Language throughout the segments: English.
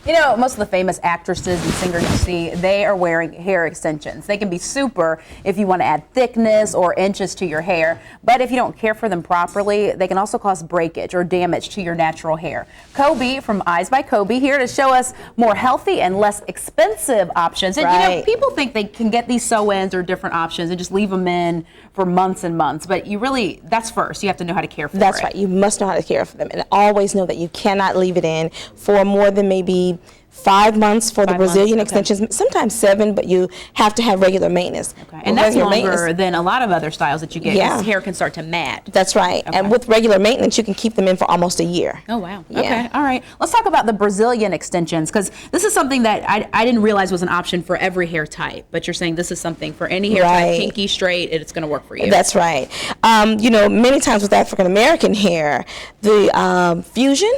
You know, most of the famous actresses and singers you see, they are wearing hair extensions. They can be super if you want to add thickness or inches to your hair, but if you don't care for them properly, they can also cause breakage or damage to your natural hair. Kobe from Eyes by Kobe here to show us more healthy and less expensive options. And you know, people think they can get these sew-ins or different options and just leave them in for months and months, but you really, that's first. You have to know how to care for it. That's right. You must know how to care for them, and always know that you cannot leave it in for more than maybe 5 months for the Brazilian extensions, sometimes 7, but you have to have regular maintenance. And that's longer than a lot of other styles that you get. Yeah. Hair can start to mat. That's right. And with regular maintenance, you can keep them in for almost a year. Oh, wow. Yeah. Okay. All right. Let's talk about the Brazilian extensions, because this is something that I didn't realize was an option for every hair type, but you're saying this is something for any hair type, kinky, straight, it's going to work for you. That's right. You know, many times with African American hair, the fusion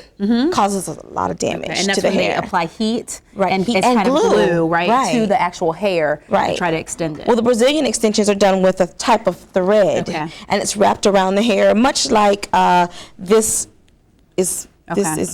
causes a lot of damage and that's to the when hair. They apply heat. Right. And heat it's and kind of glue, to the actual hair to try to extend it. Well, the Brazilian extensions are done with a type of thread, and it's wrapped around the hair, much like this is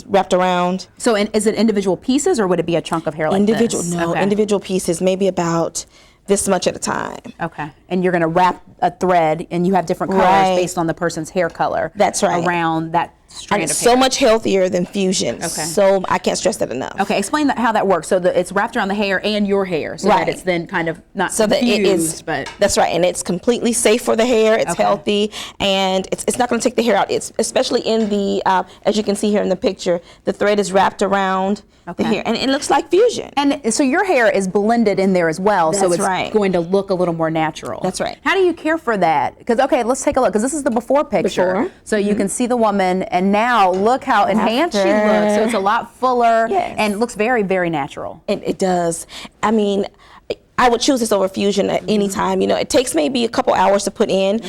wrapped around. So is it individual pieces, or would it be a chunk of hair like this? No, individual pieces, maybe about this much at a time. Okay. And you're going to wrap a thread, and you have different colors based on the person's hair color. That's right. Around that strand and it's of hair. so much healthier than fusion. Okay. So I can't stress that enough. Okay. Explain how that works. So it's wrapped around the hair and your hair, so that it's then kind of not so confused, that it is. But that's right, and it's completely safe for the hair. It's healthy, and it's not going to take the hair out. It's especially in the as you can see here in the picture, the thread is wrapped around the hair, and it looks like fusion. And so your hair is blended in there as well, so it's going to look a little more natural. That's right. How do you care for that? Because let's take a look, because this is the before picture. So you can see the woman, and now look how enhanced she looks. So it's a lot fuller and looks very, very natural. It does. I mean, I would choose this over fusion at any time. You know, it takes maybe a couple hours to put in.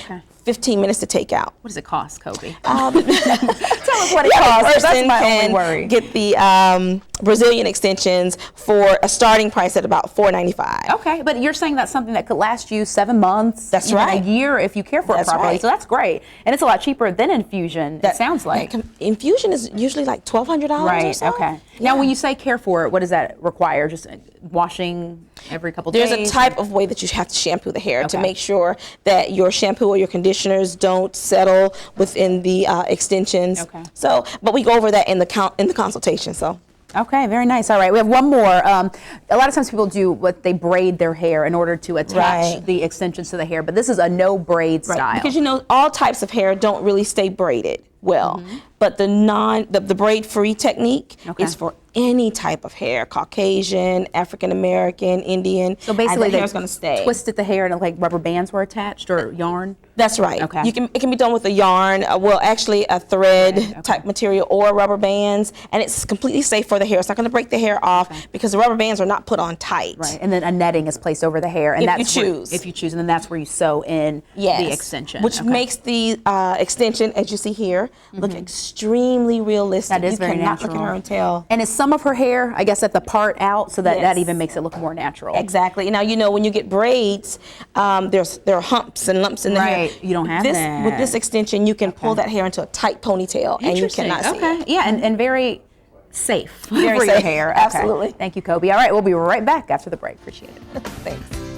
15 minutes to take out. What does it cost, Kobe? Tell us what it costs. That's my only worry. Get the Brazilian extensions for a starting price at about $4.95. Okay, but you're saying that's something that could last you 7 months, that's right, a year if you care for it properly. So that's great, and it's a lot cheaper than infusion. It sounds like infusion is usually like $1,200. Right. Or so. Okay. Now, when you say care for it, what does that require? Just washing every couple days? There's a type of way that you have to shampoo the hair to make sure that your shampoo or your conditioners don't settle within the extensions. So, but we go over that in the consultation. So. Okay, very nice. All right, we have one more. A lot of times people do they braid their hair in order to attach the extensions to the hair, but this is a no braid style. Because you know, all types of hair don't really stay braided well, but the braid free technique is for any type of hair, Caucasian, African American, Indian. So basically the hair's going to stay. Twisted the hair and like rubber bands were attached, or yarn? That's right. Okay. It can be done with a yarn, actually a thread type material, or rubber bands, and it's completely safe for the hair. It's not going to break the hair off because the rubber bands are not put on tight. Right, and then a netting is placed over the hair, and if you choose, and then that's where you sew in the extension, which makes the extension, as you see here, look extremely realistic. That is very natural. You cannot look at her and tell. And it's some of her hair, I guess, at the part out, so that even makes it look more natural. Exactly. Now, you know, when you get braids, there are humps and lumps in the hair. You don't have that. With this extension, you can pull that hair into a tight ponytail, and you cannot see it. Yeah, and very safe for your hair. Absolutely. Thank you, Kobe. All right, we'll be right back after the break. Appreciate it. Thanks.